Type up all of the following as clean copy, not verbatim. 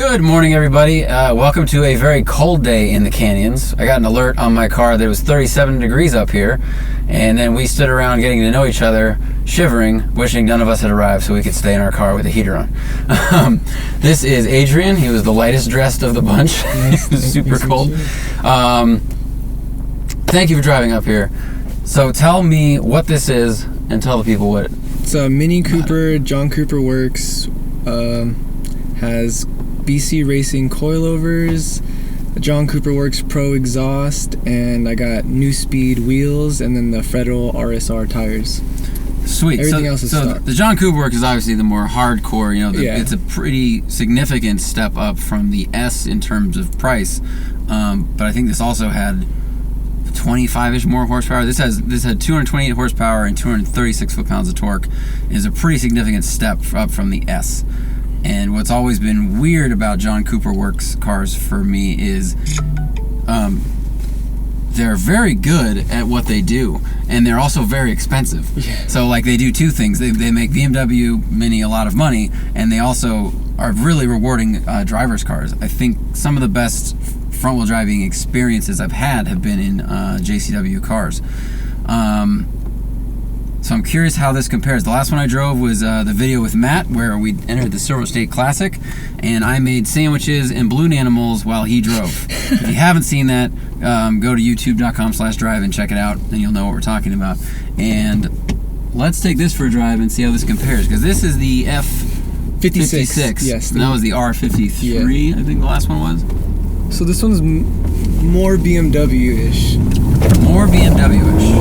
Good morning, everybody. Welcome to a very cold day in the canyons. I got an alert on my car that it was 37 degrees up here, and then we stood around getting to know each other, shivering, wishing none of us had arrived so we could stay in our car with the heater on. This is Adrian. He was the lightest dressed of the bunch. It was super cold. Thank you for driving up here. So tell me what this is and tell the people what it's a Mini Cooper John Cooper Works. Has BC Racing coilovers, John Cooper Works Pro exhaust, and I got New Speed wheels, and then the Federal RSR tires. Sweet. Everything else is stock. The John Cooper Works is obviously the more hardcore. It's a pretty significant step up from the S in terms of price. But I think this also had 25-ish more horsepower. This had 228 horsepower and 236 foot-pounds of torque. It is a pretty significant step up from the S. And what's always been weird about John Cooper Works cars for me is they're very good at what they do, and they're also very expensive. Yeah. So like they do two things. They make BMW Mini a lot of money, and they also are really rewarding drivers' cars. I think some of the best front-wheel driving experiences I've had have been in JCW cars. So I'm curious how this compares. The last one I drove was the video with Matt, where we entered the Silver State Classic, and I made sandwiches and balloon animals while he drove. If you haven't seen that, go to youtube.com/drive and check it out, and you'll know what we're talking about. And let's take this for a drive and see how this compares, because this is the F56. Yes. And that was the R53, I think the last one was. So this one's more BMW-ish. More BMW-ish.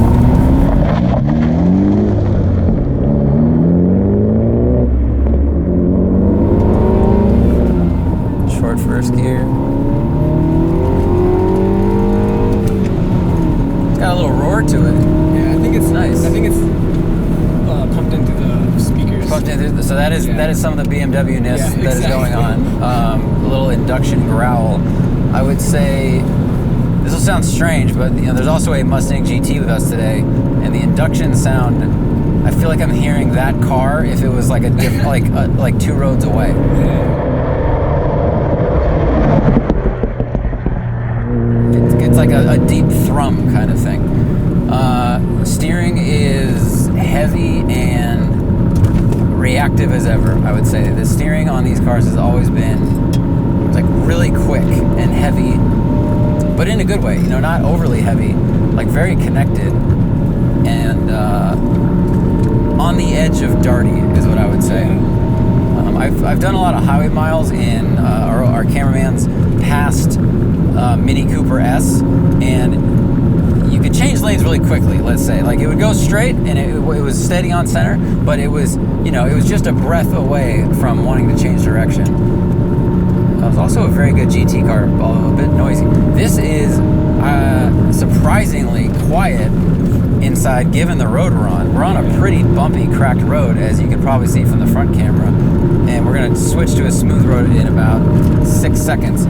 First gear. It's got a little roar to it. Yeah, I think it's nice. I think it's pumped into the speakers. So that is some of the BMW-ness that is going on. A little induction growl. I would say this will sound strange, but there's also a Mustang GT with us today, and the induction sound. I feel like I'm hearing that car if it was like like 2 roads away. Yeah. It's like a deep thrum kind of thing. Steering is heavy and reactive as ever, I would say. The steering on these cars has always been like really quick and heavy, but in a good way, not overly heavy, like very connected and on the edge of darty is what I would say. I've done a lot of highway miles in our cameraman's past Mini Cooper S, and you could change lanes really quickly. Let's say, like it would go straight and it was steady on center, but it was just a breath away from wanting to change direction. It was also a very good GT car, although a bit noisy. This is surprisingly quiet inside, given the road we're on. We're on a pretty bumpy, cracked road, as you can probably see from the front camera, and we're going to switch to a smooth road in about 6 seconds.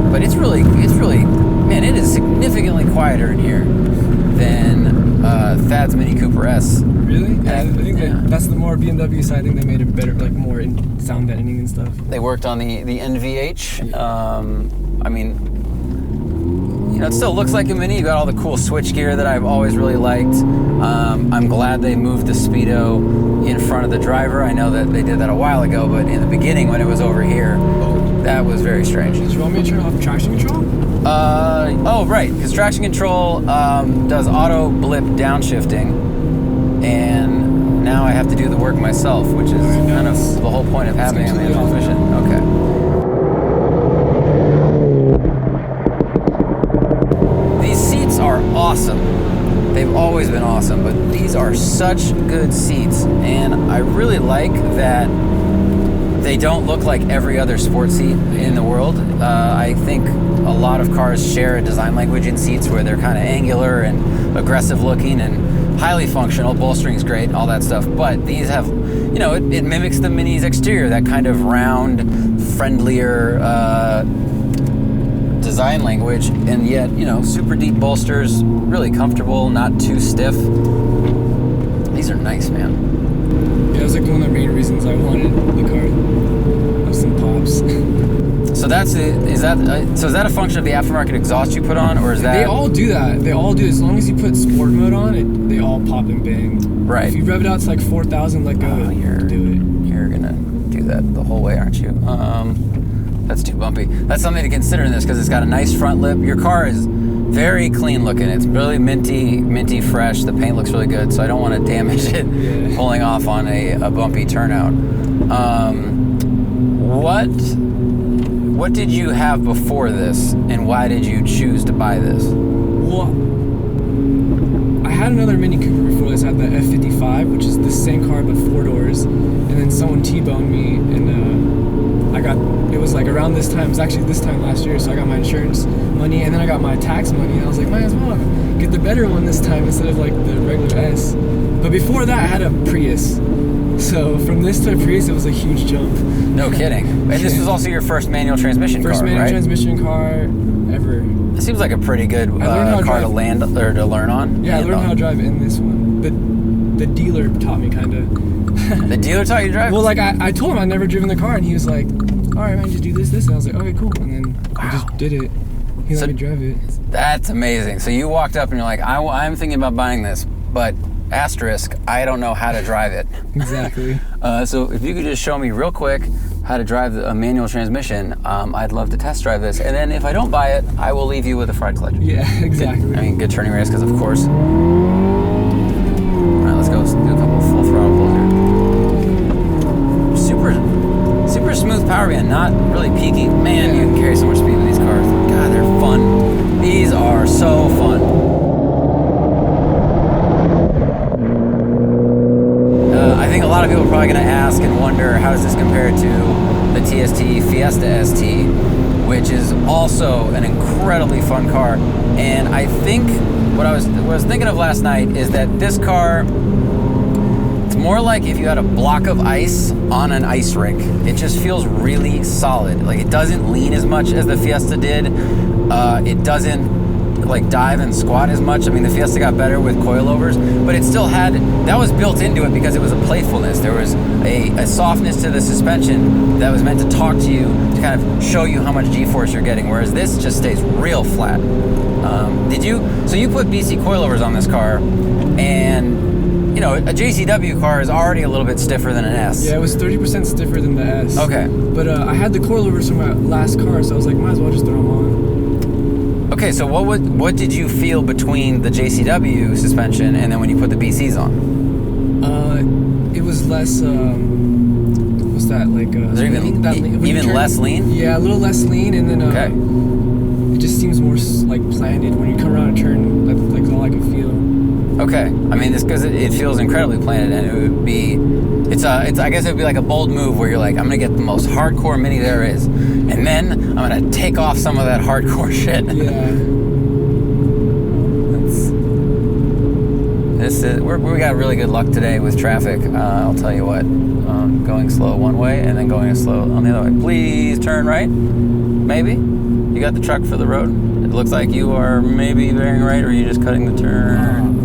But it's really, man, it is significantly quieter in here than Thad's Mini Cooper S. Really? Yeah, I think that's the more BMW side. I think they made it better, like more in sound deadening and stuff. They worked on the NVH. I mean, it still looks like a Mini. You got all the cool switch gear that I've always really liked. I'm glad they moved the speedo in front of the driver. I know that they did that a while ago, but in the beginning when it was over here, that was very strange. Did you want me to turn off traction control? Right, because traction control does auto blip downshifting, and now I have to do the work myself, which is kind of the whole point of having a transmission. Okay. These seats are awesome. They've always been awesome, but these are such good seats, and I really like that they don't look like every other sports seat in the world. I think a lot of cars share a design language in seats where they're kind of angular and aggressive looking and highly functional. Bolstering's great, all that stuff. But these have, it mimics the Mini's exterior, that kind of round, friendlier design language, and yet, super deep bolsters, really comfortable, not too stiff. These are nice, man. Yeah, it was like one of the main reasons I wanted the car. I was some pops. So is that a function of the aftermarket exhaust you put on, or is that? They all do that. They all do. As long as you put sport mode on, they all pop and bang. Right. If you rev it out to like 4,000, let go. You're do it. You're gonna do that the whole way, aren't you? That's too bumpy. That's something to consider in this because it's got a nice front lip. Your car is very clean looking. It's really minty fresh. The paint looks really good, so I don't want to damage it pulling off on a bumpy turnout. What did you have before this, and why did you choose to buy this? Well, I had another Mini Cooper before this. I had the F55, which is the same car but 4 doors, and then someone T-boned me, and it was like around this time. It was actually this time last year, so I got my insurance money, and then I got my tax money, and I was like, might as well get the better one this time instead of like the regular S. But before that, I had a Prius. So from this to a Prius, it was a huge jump. No kidding. And this was also your first manual transmission car, right? First manual transmission car ever. It seems like a pretty good car to land or to learn on. Yeah, I learned how to drive in this one. The dealer taught me, kind of. The dealer taught you to drive? Well, like I told him I'd never driven the car, and he was like, all right, man, just do this. And I was like, okay, cool. And then I just did it. He let me drive it. That's amazing. So you walked up and you're like, I'm thinking about buying this, but asterisk, I don't know how to drive it. Exactly. So if you could just show me real quick how to drive a manual transmission, I'd love to test drive this. And then if I don't buy it, I will leave you with a fried clutch. Yeah, exactly. Good turning radius, because of course. All right, let's go do a couple of full throttle pulls here. Super smooth power band, not really peaky. Man, you can carry so much speed with these cars. God, they're fun. These are so fun. I think a lot of people are probably going to ask and wonder, how does this compare to the TST Fiesta ST, which is also an incredibly fun car. And I think what I was thinking of last night is that this car, it's more like if you had a block of ice on an ice rink. It just feels really solid. Like, it doesn't lean as much as the Fiesta did. It doesn't like dive and squat as much. I mean, the Fiesta got better with coilovers, but it still had, that was built into it because it was a playfulness. There was a softness to the suspension that was meant to talk to you, to kind of show you how much G-force you're getting, whereas this just stays real flat. So you put BC coilovers on this car, and you know, a JCW car is already a little bit stiffer than an S. Yeah, it was 30% stiffer than the S. Okay. But I had the coilovers from my last car, so I was like, might as well just throw them on. Okay, so what did you feel between the JCW suspension and then when you put the BCs on? It was less. What's that like? Is there even less lean? Yeah, a little less lean, and then okay. It just seems more like planted when you come around a turn. That's all I can feel. Okay, I mean, it's because it feels incredibly planted, and it would be. I guess it would be like a bold move where you're like, I'm gonna get the most hardcore Mini there is, and then I'm gonna take off some of that hardcore shit. Yeah. We got really good luck today with traffic. I'll tell you what, going slow one way and then going slow on the other way. Please turn right. Maybe you got the truck for the road. It looks like you are maybe bearing right, or are you just cutting the turn?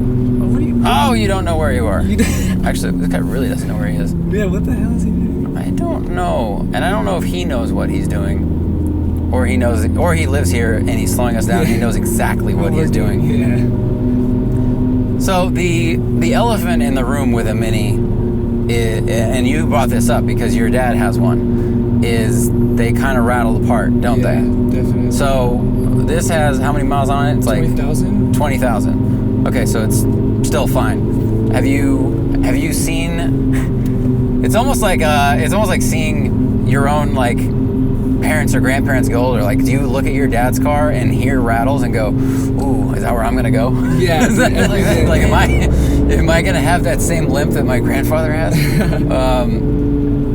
Oh, you don't know where you are. Actually, this guy really doesn't know where he is. Yeah, what the hell is he doing? I don't know. And I don't know if he knows what he's doing. Or he lives here and he's slowing us down and he knows exactly what he's doing. Yeah. So the elephant in the room with a Mini, and you brought this up because your dad has one, is they kind of rattle apart, don't they? Yeah, definitely. So this has how many miles on it? It's 20,000. 20,000. Okay, so it's still fine. Have you seen? It's almost like seeing your own like parents or grandparents go older. Like, do you look at your dad's car and hear rattles and go, "Ooh, is that where I'm gonna go?" Yeah. Is that like am I gonna have that same limp that my grandfather has?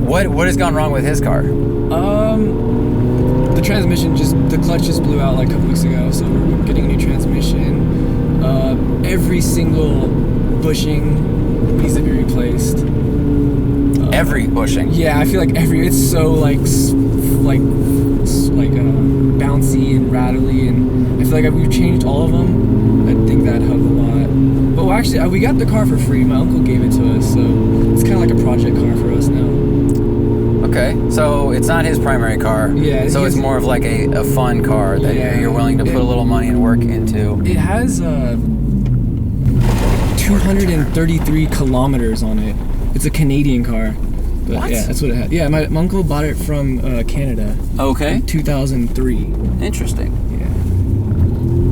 What has gone wrong with his car? The transmission the clutch just blew out like a couple weeks ago, so we're getting a new transmission. Every single bushing needs to be replaced. Every bushing? Yeah, I feel like it's so like bouncy and rattly, and I feel like if we've changed all of them, I think that'd help a lot. But actually, we got the car for free. My uncle gave it to us, so it's kind of like a project car for us now. Okay, so it's not his primary car. Yeah. So it's more of like a fun car that you're willing to put a little money and work into. It has 233 kilometers on it. It's a Canadian car. But What? Yeah, that's what it had. Yeah, my uncle bought it from Canada. Okay. In 2003. Interesting. Yeah.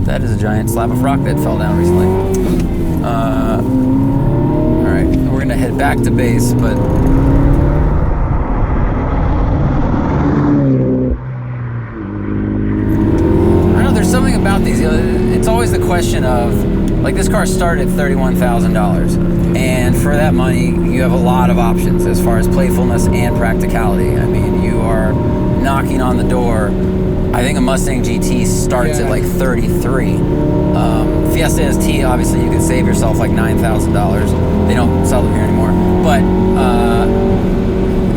That is a giant slab of rock that fell down recently. All right, we're gonna head back to base, but I know there's something about these. It's always the question of, like, this car started at $31,000, and for that money, you have a lot of options as far as playfulness and practicality. I mean, you are knocking on the door. I think a Mustang GT starts at like 33. Fiesta ST, obviously, you could save yourself like $9,000. They don't sell them here anymore, but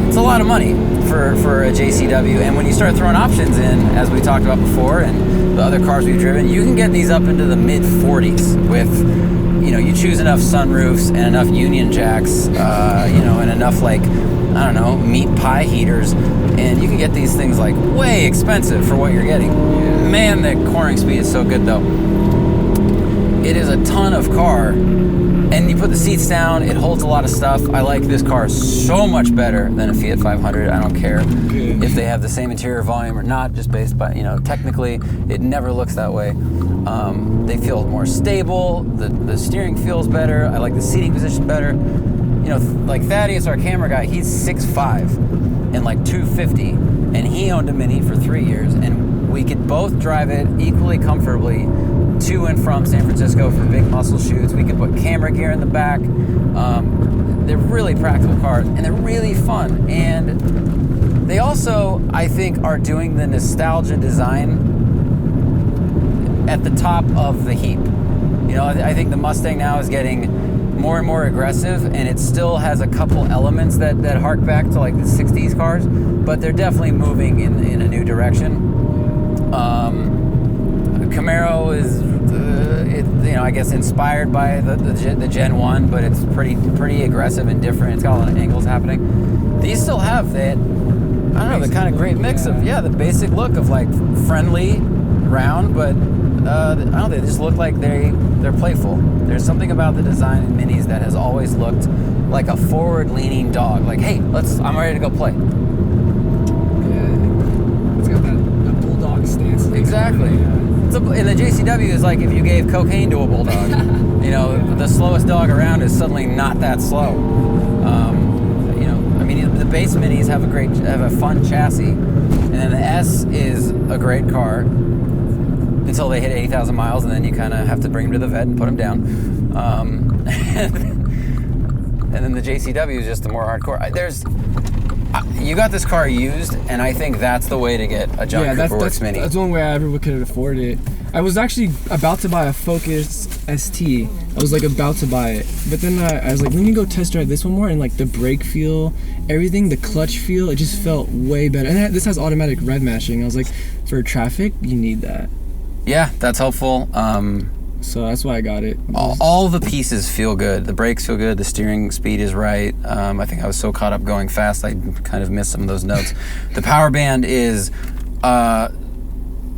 it's a lot of money for a JCW. And when you start throwing options in, as we talked about before, and the other cars we've driven, you can get these up into the mid 40s with, you choose enough sunroofs and enough Union Jacks, and enough, like, I don't know, meat pie heaters, and you can get these things like way expensive for what you're getting. Yeah. Man, the coring speed is so good though. It is a ton of car, and you put the seats down, it holds a lot of stuff. I like this car so much better than a Fiat 500. I don't care if they have the same interior volume or not, just based by, technically it never looks that way. They feel more stable, the steering feels better, I like the seating position better. Like Thaddeus, our camera guy, he's 6'5" and like 250, and he owned a Mini for 3 years, and we could both drive it equally comfortably to and from San Francisco for big muscle shoots. We could put camera gear in the back. They're really practical cars, and they're really fun. And they also, I think, are doing the nostalgia design at the top of the heap. I think the Mustang now is getting more and more aggressive, and it still has a couple elements that hark back to like the 60s cars, but they're definitely moving in a new direction. Camaro is, I guess inspired by the Gen 1, but it's pretty aggressive and different. It's got a lot of angles happening. These still have that, the kind of great mix of, the basic look of like friendly, round, but they just look like they're playful. There's something about the design in Minis that has always looked like a forward-leaning dog. Like, hey, I'm ready to go play. Yeah, it's got that bulldog stance. Exactly. And the JCW is like if you gave cocaine to a bulldog. The slowest dog around is suddenly not that slow. The base Minis have a fun chassis, and then the S is a great car until they hit 80,000 miles, and then you kind of have to bring them to the vet and put them down. And then the JCW is just the more hardcore. You got this car used, and I think that's the way to get a John Cooper Works Mini. That's one way I ever could afford it. I was actually about to buy a Focus ST. I was like about to buy it, but then I was like, let me go test drive this one more, and like the brake feel, everything, the clutch feel, it just felt way better. And this has automatic rev matching. I was like, for traffic, you need that. Yeah, that's helpful. So that's why I got it. All the pieces feel good. The brakes feel good. The steering speed is right. I think I was so caught up going fast, I kind of missed some of those notes. The power band is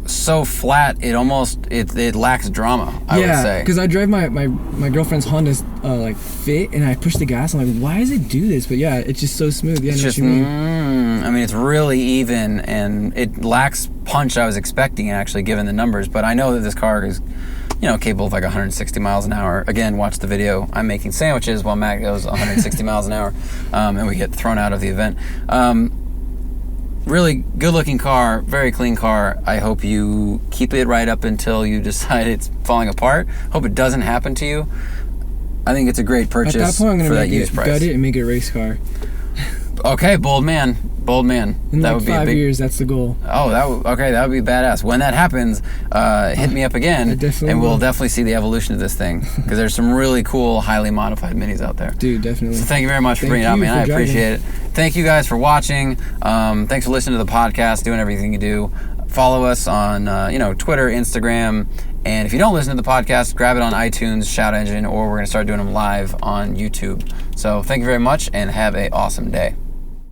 so flat, it lacks drama, I would say. Yeah, because I drive my girlfriend's Honda Fit, and I push the gas, and I'm like, why does it do this? But yeah, it's just so smooth. Yeah, it's just, it's really even, and it lacks punch I was expecting, actually, given the numbers. But I know that this car is, capable of like 160 miles an hour. Again, watch the video. I'm making sandwiches while Matt goes 160 miles an hour, and we get thrown out of the event. Really good-looking car, very clean car. I hope you keep it right up until you decide it's falling apart. Hope it doesn't happen to you. I think it's a great purchase. At that point, I'm for gonna that used price. gut it and make it a race car. Okay, bold man. In that like would be 5 a big, years, that's the goal. Oh, that would be badass. When that happens, hit me up again, and we'll definitely see the evolution of this thing, because there's some really cool, highly modified Minis out there. Dude, definitely. So thank you very much for bringing it up, man. I appreciate it. Thank you guys for watching. Thanks for listening to the podcast, doing everything you do. Follow us on Twitter, Instagram, and if you don't listen to the podcast, grab it on iTunes, Shout Engine, or we're going to start doing them live on YouTube. So thank you very much, and have an awesome day.